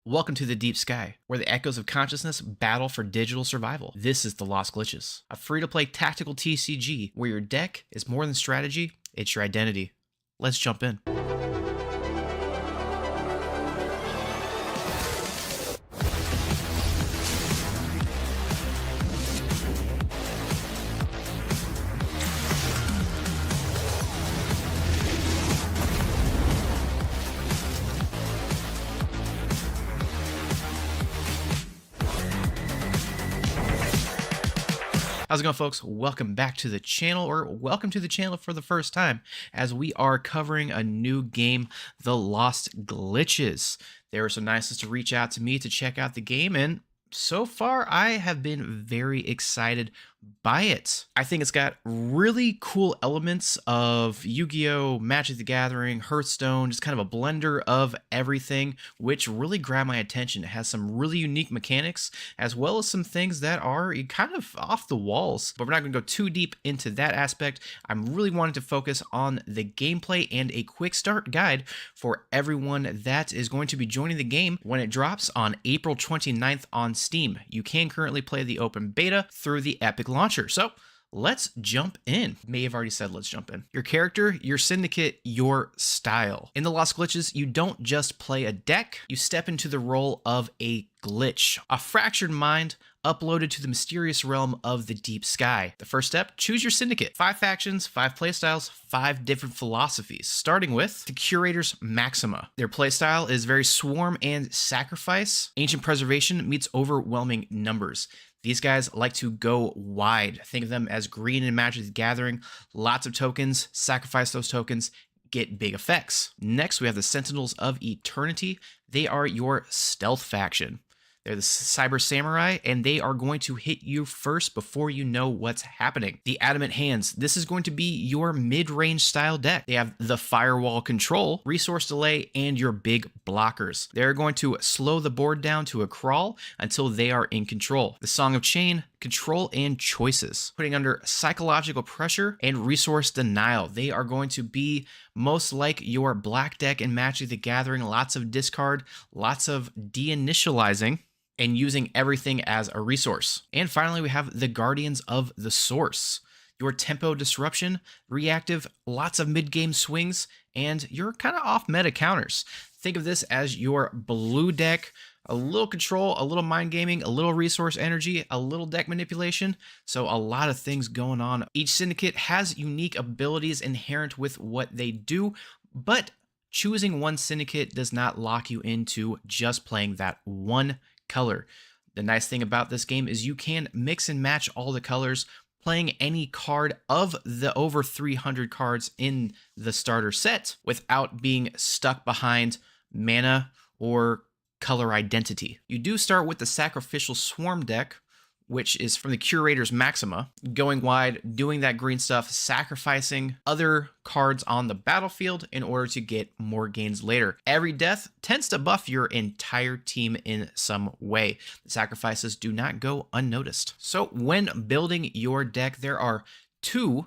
Welcome to the deep sky, where the echoes of consciousness battle for digital survival. This is The Lost Glitches, a free-to-play tactical TCG where your deck is more than strategy, it's your identity. Let's jump in. How's it going, folks? Welcome back to the channel, or welcome to the channel for the first time, as we are covering a new game, The Lost Glitches. There were some nice to reach out to me to check out the game, and so far I have been very excited by it. I think it's got really cool elements of Yu-Gi-Oh!, Magic the Gathering, Hearthstone, just kind of a blender of everything, which really grabbed my attention. It has some really unique mechanics, as well as some things that are kind of off the walls, but we're not going to go too deep into that aspect. I'm really wanting to focus on the gameplay and a quick start guide for everyone that is going to be joining the game when it drops on April 29th on Steam. You can currently play the open beta through the Epic launcher. So let's jump in. May have already said let's jump in. Your character, your syndicate, your style. In The Lost Glitches, you don't just play a deck, you step into the role of a glitch, a fractured mind uploaded to the mysterious realm of the deep sky. The first step, choose your syndicate. 5 factions, 5 playstyles, 5 different philosophies, starting with the Curator's Maxima. Their playstyle is very swarm and sacrifice. Ancient preservation meets overwhelming numbers. These guys like to go wide. Think of them as green in Magic the Gathering. Lots of tokens, sacrifice those tokens, get big effects. Next, we have the Sentinels of Eternity. They are your stealth faction. They're the Cyber Samurai, and they are going to hit you first before you know what's happening. The Adamant Hands. This is going to be your mid-range style deck. They have the Firewall Control, Resource Delay, and your big blockers. They're going to slow the board down to a crawl until they are in control. The Song of Chain, Control and Choices, putting under psychological pressure and resource denial. They are going to be most like your black deck in Magic the Gathering. Lots of discard, lots of deinitializing, and using everything as a resource. And finally, we have the Guardians of the Source. Your tempo disruption, reactive, lots of mid-game swings, and your kind of off-meta counters. Think of this as your blue deck, a little control, a little mind gaming, a little resource energy, a little deck manipulation. So a lot of things going on. Each syndicate has unique abilities inherent with what they do, but choosing one syndicate does not lock you into just playing that one color. The nice thing about this game is you can mix and match all the colors, playing any card of the over 300 cards in the starter set without being stuck behind mana or color identity. You do start with the Sacrificial Swarm deck, which is from the Curator's Maxima, going wide, doing that green stuff, sacrificing other cards on the battlefield in order to get more gains later. Every death tends to buff your entire team in some way. The sacrifices do not go unnoticed. So when building your deck, there are 2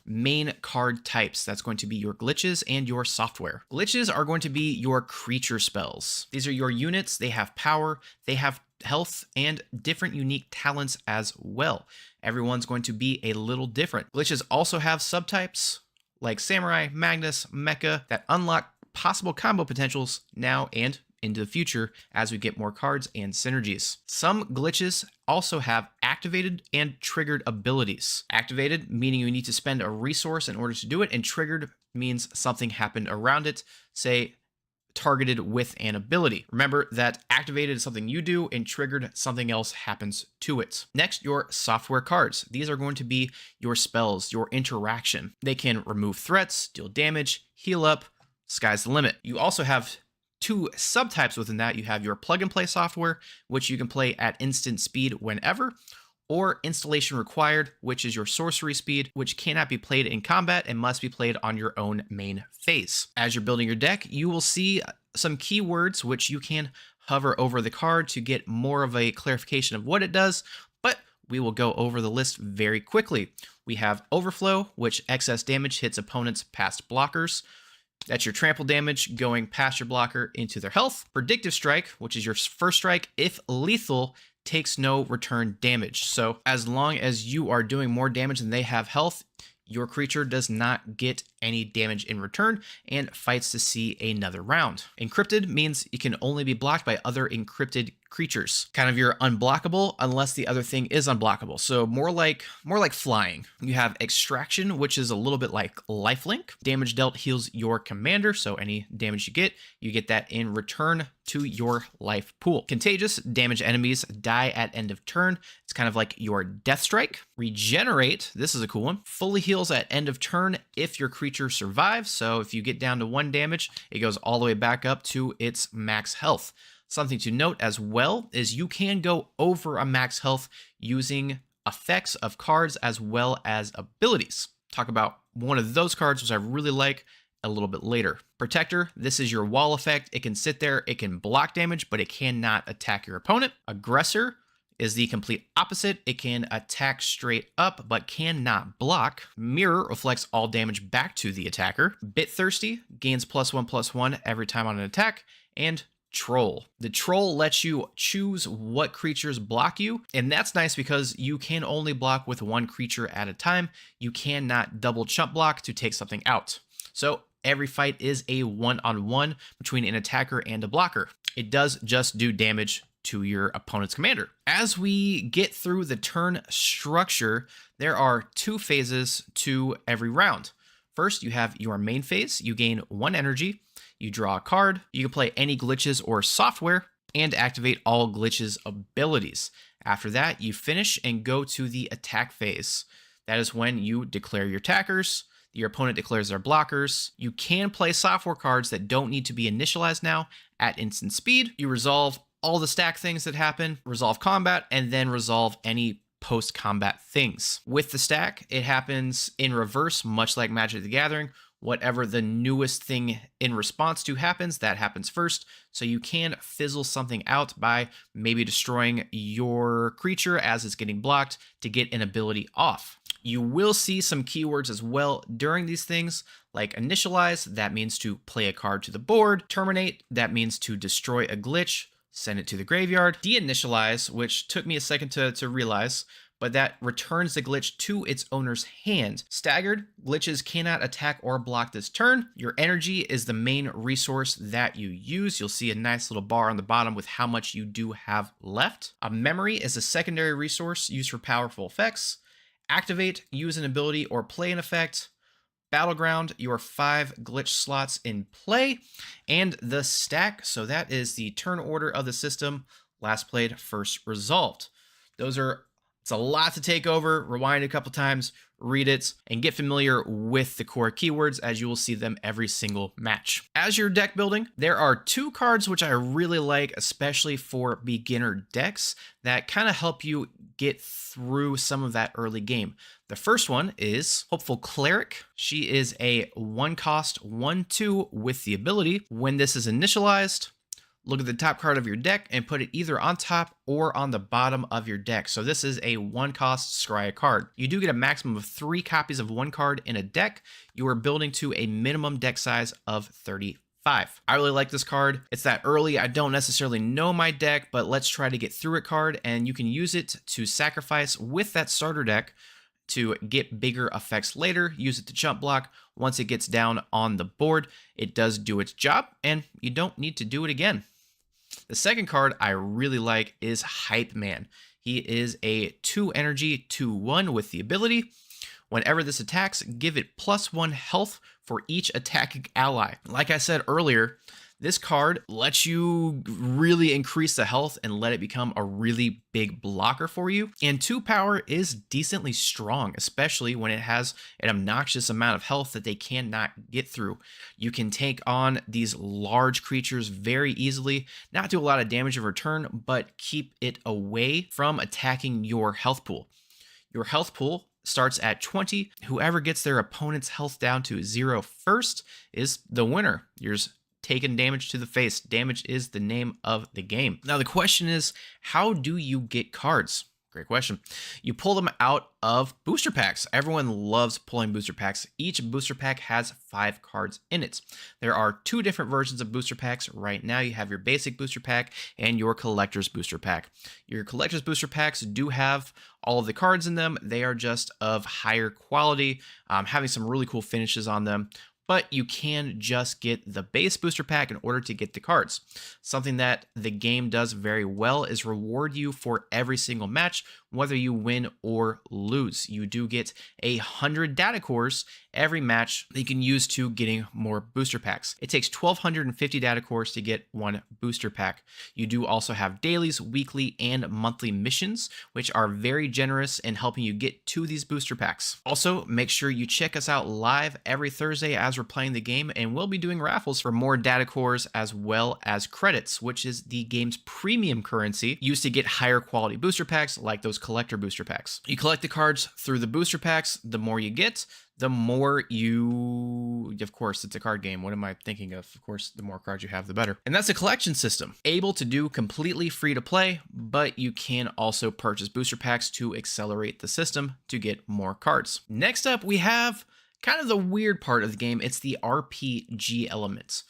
main card types. That's going to be your glitches and your software. Glitches are going to be your creature spells. These are your units. They have power, they have health, and different unique talents as well. Everyone's going to be a little different. Glitches also have subtypes like Samurai, Magnus, Mecha that unlock possible combo potentials now and into the future as we get more cards and synergies. Some glitches also have activated and triggered abilities. Activated meaning you need to spend a resource in order to do it, and triggered means something happened around it, say targeted with an ability. Remember that activated is something you do and triggered something else happens to it. Next, your software cards. These are going to be your spells, your interaction. They can remove threats, deal damage, heal up, sky's the limit. You also have 2 subtypes within that. You have your plug and play software, which you can play at instant speed whenever, or installation required, which is your sorcery speed, which cannot be played in combat and must be played on your own main phase. As you're building your deck, you will see some keywords which you can hover over the card to get more of a clarification of what it does, but we will go over the list very quickly. We have Overflow, which excess damage hits opponents past blockers. That's your trample damage going past your blocker into their health. Predictive strike, which is your first strike, if lethal, takes no return damage. So as long as you are doing more damage than they have health, your creature does not get any damage in return and fights to see another round. Encrypted means it can only be blocked by other encrypted creatures. Kind of your unblockable unless the other thing is unblockable. So more like flying. You have extraction, which is a little bit like lifelink. Damage dealt heals your commander, so any damage you get that in return to your life pool. Contagious, damage enemies die at end of turn. It's kind of like your death strike. Regenerate, this is a cool one. Fully heals at end of turn if your creature survives. So if you get down to 1 damage, it goes all the way back up to its max health. Something to note as well is you can go over a max health using effects of cards as well as abilities. Talk about one of those cards, which I really like, a little bit later. Protector, this is your wall effect. It can sit there, it can block damage, but it cannot attack your opponent. Aggressor is the complete opposite. It can attack straight up, but cannot block. Mirror reflects all damage back to the attacker. Bit Thirsty gains +1/+1 every time on an attack. And Troll. The Troll lets you choose what creatures block you, and that's nice because you can only block with one creature at a time. You cannot double chump block to take something out. So every fight is a one-on-one between an attacker and a blocker. It does just do damage to your opponent's commander. As we get through the turn structure, there are 2 phases to every round. First, you have your main phase. You gain 1 energy. You draw a card, you can play any glitches or software, and activate all glitches abilities. After that, you finish and go to the attack phase. That is when you declare your attackers, your opponent declares their blockers. You can play software cards that don't need to be initialized now at instant speed. You resolve all the stack things that happen, resolve combat, and then resolve any post-combat things. With the stack, it happens in reverse, much like Magic the Gathering. Whatever the newest thing in response to happens, that happens first. So you can fizzle something out by maybe destroying your creature as it's getting blocked to get an ability off. You will see some keywords as well during these things, like initialize, that means to play a card to the board. Terminate, that means to destroy a glitch, send it to the graveyard. Deinitialize, which took me a second to realize, but that returns the glitch to its owner's hand. Staggered, glitches cannot attack or block this turn. Your energy is the main resource that you use. You'll see a nice little bar on the bottom with how much you do have left. A memory is a secondary resource used for powerful effects. Activate, use an ability or play an effect. Battleground, your 5 glitch slots in play. And the stack, so that is the turn order of the system. Last played, first resolved. It's a lot to take over. Rewind a couple times, read it, and get familiar with the core keywords as you will see them every single match. As you're deck building, there are 2 cards which I really like, especially for beginner decks, that kind of help you get through some of that early game. The first one is Hopeful Cleric. She is a 1-cost 1/2 with the ability. When this is initialized, look at the top card of your deck and put it either on top or on the bottom of your deck. So this is a 1-cost scry card. You do get a maximum of 3 copies of 1 card in a deck. You are building to a minimum deck size of 35. I really like this card. It's that early, I don't necessarily know my deck, but let's try to get through it card, and you can use it to sacrifice with that starter deck to get bigger effects later. Use it to chump block. Once it gets down on the board, it does do its job, and you don't need to do it again. The second card I really like is Hype Man. He is a 2 energy, 2/1 with the ability. Whenever this attacks, give it +1 health for each attacking ally. Like I said earlier, this card lets you really increase the health and let it become a really big blocker for you. And 2 power is decently strong, especially when it has an obnoxious amount of health that they cannot get through. You can take on these large creatures very easily, not do a lot of damage in return, but keep it away from attacking your health pool. Your health pool starts at 20. Whoever gets their opponent's health down to 0 first is the winner. Yours taking damage to the face. Damage is the name of the game. Now the question is, how do you get cards? Great question. You pull them out of booster packs. Everyone loves pulling booster packs. Each booster pack has 5 cards in it. There are 2 different versions of booster packs. Right now, you have your basic booster pack and your collector's booster pack. Your collector's booster packs do have all of the cards in them. They are just of higher quality, having some really cool finishes on them. But you can just get the base booster pack in order to get the cards. Something that the game does very well is reward you for every single match, whether you win or lose. You do get 100 data cores every match that you can use to getting more booster packs. It takes 1,250 data cores to get 1 booster pack. You do also have dailies, weekly, and monthly missions, which are very generous in helping you get to these booster packs. Also, make sure you check us out live every Thursday as we're playing the game, and we'll be doing raffles for more data cores as well as credits, which is the game's premium currency used to get higher quality booster packs like those collector booster packs. You collect the cards through the booster packs. The more you get, the more you, of course, it's a card game. What am I thinking of? Of course, the more cards you have, the better. And that's a collection system. Able to do completely free to play, but you can also purchase booster packs to accelerate the system to get more cards. Next up, we have kind of the weird part of the game. It's the RPG elements.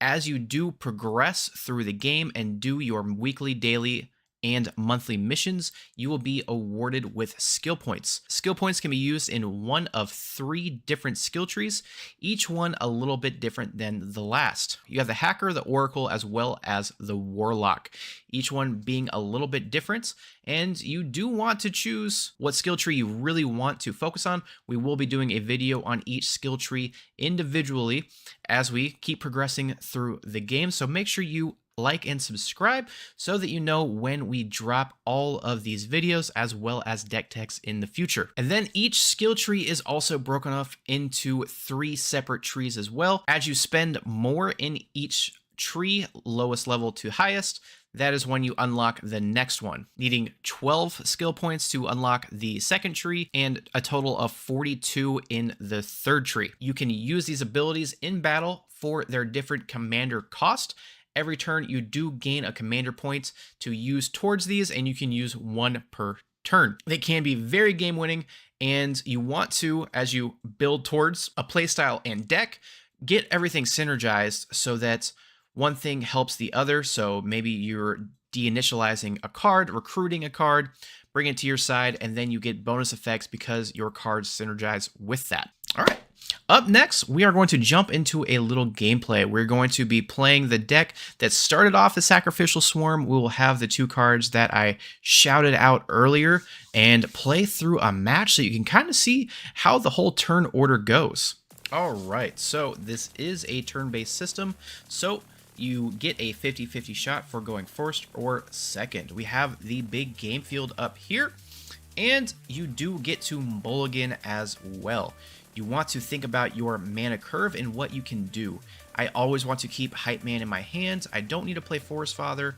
As you do progress through the game and do your weekly, daily, and monthly missions, you will be awarded with skill points. Skill points can be used in one of 3 different skill trees, each one a little bit different than the last. You have the Hacker, the Oracle, as well as the Warlock, each one being a little bit different, and you do want to choose what skill tree you really want to focus on. We will be doing a video on each skill tree individually as we keep progressing through the game, so make sure you like and subscribe so that you know when we drop all of these videos as well as deck techs in the future. And then each skill tree is also broken off into 3 separate trees as well. As you spend more in each tree, lowest level to highest, that is when you unlock the next one, needing 12 skill points to unlock the second tree and a total of 42 in the third tree. You can use these abilities in battle for their different commander cost. Every turn, you do gain a commander point to use towards these, and you can use 1 per turn. They can be very game winning, and you want to, as you build towards a playstyle and deck, get everything synergized so that one thing helps the other. So maybe you're deinitializing a card, recruiting a card, bring it to your side, and then you get bonus effects because your cards synergize with that. All right. Up next, we are going to jump into a little gameplay. We're going to be playing the deck that started off the Sacrificial Swarm. We will have the 2 cards that I shouted out earlier and play through a match so you can kind of see how the whole turn order goes. All right, so this is a turn-based system. So you get a 50-50 shot for going first or second. We have the big game field up here, and you do get to mulligan as well. You want to think about your mana curve and what you can do. I always want to keep Hype Man in my hands. I don't need to play Forest Father.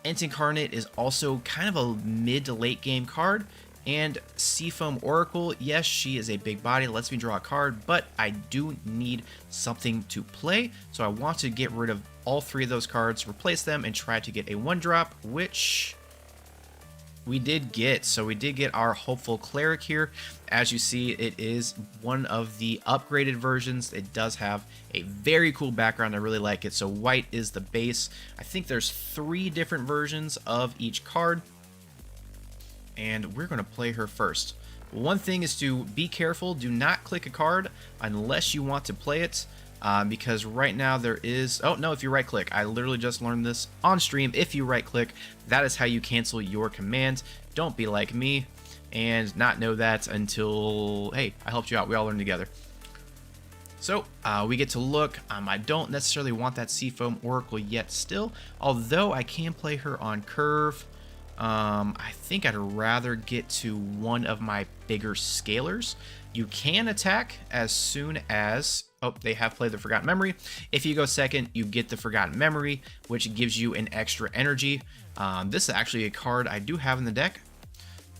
Ent Incarnate is also kind of a mid to late game card. And Seafoam Oracle, yes, she is a big body, lets me draw a card, but I do need something to play. So I want to get rid of all 3 of those cards, replace them, and try to get a 1-drop, which we did get. So we did get our Hopeful Cleric here. As you see, it is one of the upgraded versions. It does have a very cool background. I really like it. So white is the base. I think there's 3 different versions of each card, and we're going to play her first. One thing is to be careful. Do not click a card unless you want to play it. Because right now there is, oh no, if you right click, I literally just learned this on stream. If you right click, that is how you cancel your command. Don't be like me and not know that until, hey, I helped you out. We all learned together. So we get to look. I don't necessarily want that Seafoam Oracle yet still, although I can play her on curve. I think I'd rather get to one of my bigger scalers. You can attack as soon as, oh, they have played the Forgotten Memory. If you go second, you get the Forgotten Memory, which gives you an extra energy. This is actually a card I do have in the deck.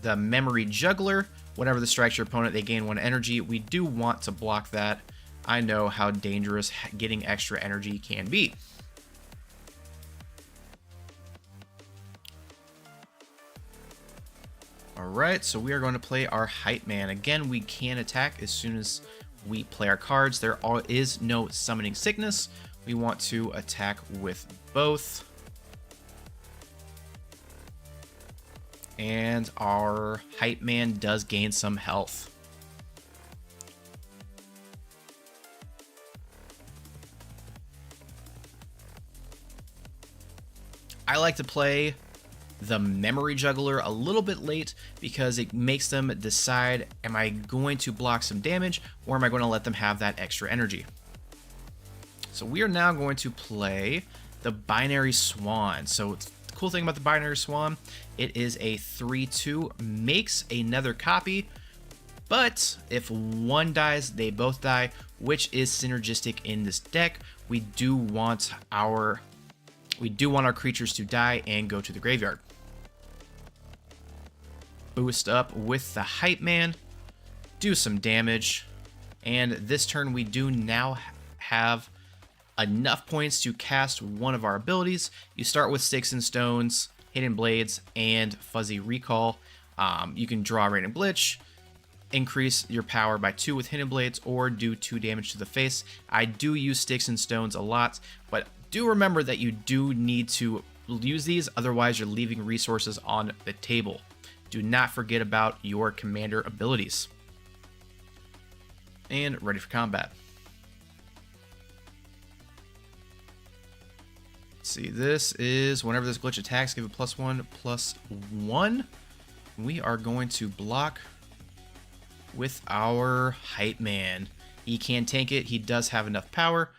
The Memory Juggler. Whenever this strikes your opponent, they gain 1 energy. We do want to block that. I know how dangerous getting extra energy can be. All right, so we are going to play our Hype Man. Again, we can attack as soon as we play our cards. There is no Summoning Sickness. We want to attack with both. And our Hype Man does gain some health. I like to play the Memory Juggler a little bit late because it makes them decide, am I going to block some damage or am I going to let them have that extra energy? So we are now going to play the Binary Swan. So the cool thing about the Binary Swan, it is a 3/2, makes another copy, but if one dies, they both die, which is synergistic in this deck. We do want our creatures to die and go to the graveyard. Boost up with the Hype Man, do some damage, and this turn we do now have enough points to cast one of our abilities. You start with Sticks and Stones, Hidden Blades, and Fuzzy Recall. You can draw Random Glitch, increase your power by 2 with Hidden Blades, or do 2 damage to the face. I do use Sticks and Stones a lot, but do remember that you do need to use these, otherwise you're leaving resources on the table. Do not forget about your commander abilities. And ready for combat. Let's see, this is whenever this glitch attacks, give it +1/+1. We are going to block with our Hype Man. He can tank it, he does have enough power.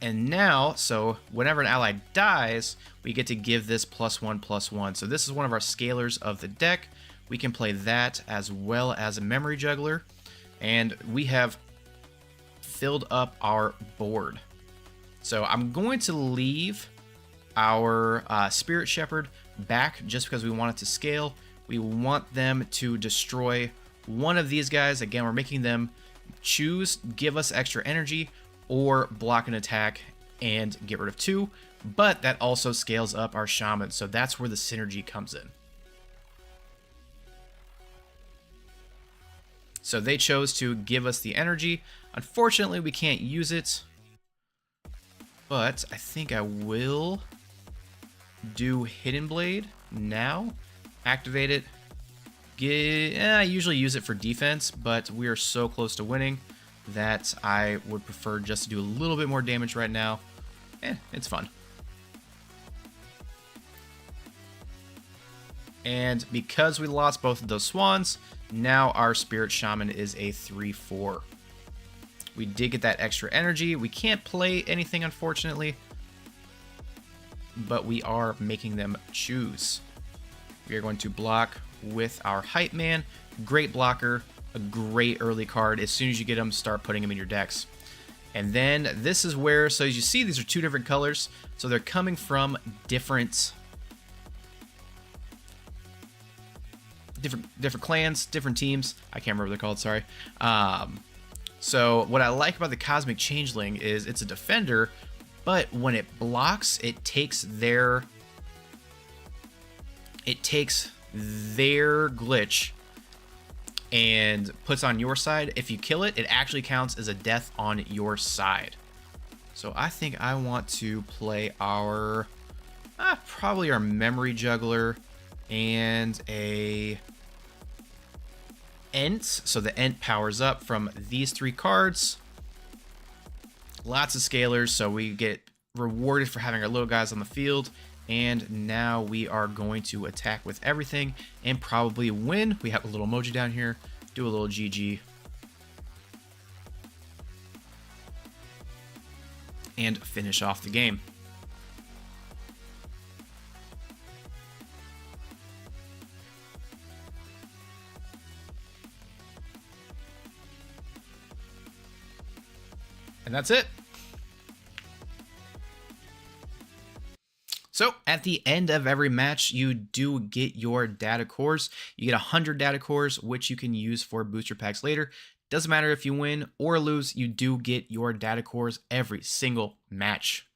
And now, so whenever an ally dies, we get to give this +1/+1. So this is one of our scalars of the deck. We can play that as well as a Memory Juggler. And we have filled up our board. So I'm going to leave our Spirit Shepherd back just because we want it to scale. We want them to destroy one of these guys. Again, we're making them choose, give us extra energy, or block an attack and get rid of 2, but that also scales up our Shaman, so that's where the synergy comes in. So they chose to give us the energy. Unfortunately, we can't use it, but I think I will do Hidden Blade now, activate it. I usually use it for defense, but we are so close to winning that I would prefer just to do a little bit more damage right now. It's fun. And because we lost both of those swans, now our Spirit Shaman is a 3/4. We did get that extra energy. We can't play anything, unfortunately, but we are making them choose. We are going to block with our Hype Man. Great blocker. A great early card. As soon as you get them, start putting them in your decks. And then this is where, so as you see, these are 2 different colors. So they're coming from different clans, different teams. I can't remember what they're called, sorry. So what I like about the Cosmic Changeling is it's a defender, but when it blocks, it takes their glitch and puts on your side. If you kill it, it actually counts as a death on your side. So I think I want to play our, probably our Memory Juggler and a Ent. So the Ent powers up from these 3 cards. Lots of scalars, so we get rewarded for having our little guys on the field. And now we are going to attack with everything and probably win. We have a little emoji down here. Do a little GG. And finish off the game. And that's it. So at the end of every match, you do get your data cores. You get 100 data cores, which you can use for booster packs later. Doesn't matter if you win or lose, you do get your data cores every single match.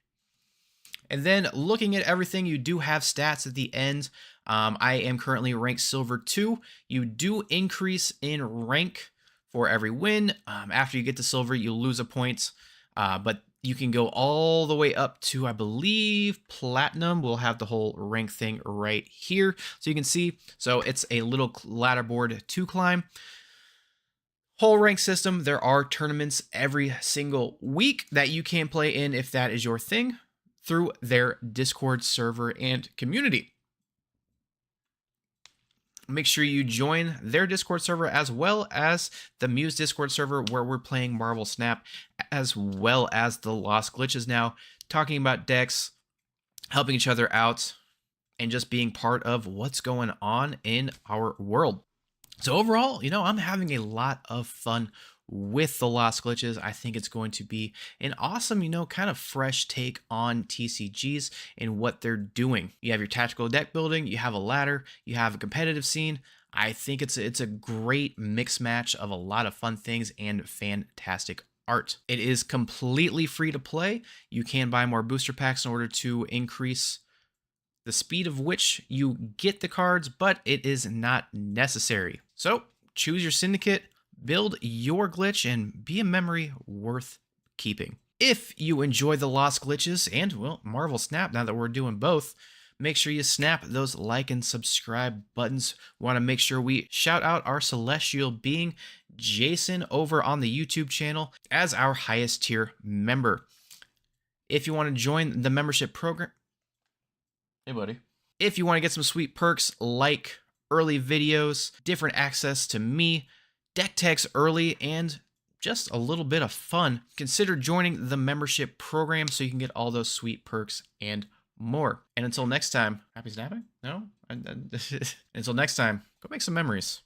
And then looking at everything, you do have stats at the end. I am currently ranked silver 2. You do increase in rank for every win. After you get to silver, you lose a point, but you can go all the way up to, I believe, platinum. We'll have the whole rank thing right here, so you can see. So it's a little ladder board to climb. Whole rank system. There are tournaments every single week that you can play in if that is your thing, through their Discord server and community. Make sure you join their Discord server as well as the Muse Discord server, where we're playing Marvel Snap, as well as the Lost Glitches now, talking about decks, helping each other out, and just being part of what's going on in our world. So overall, I'm having a lot of fun with the Lost Glitches. I think it's going to be an awesome, kind of fresh take on TCGs and what they're doing. You have your tactical deck building, you have a ladder, you have a competitive scene. I think it's a great mix match of a lot of fun things and fantastic art. It is completely free to play. You can buy more booster packs in order to increase the speed of which you get the cards, but it is not necessary. So choose your syndicate, build your glitch, and be a memory worth keeping. If you enjoy the Lost Glitches and, well, Marvel Snap, now that we're doing both, make sure you snap those like and subscribe buttons. We want to make sure we shout out our celestial being, Jason, over on the YouTube channel as our highest tier member. If you want to join the membership program, hey buddy. If you want to get some sweet perks like early videos, different access to me, deck tags early, and just a little bit of fun, consider joining the membership program so you can get all those sweet perks and more. And until next time, happy snapping? No? Until next time, go make some memories.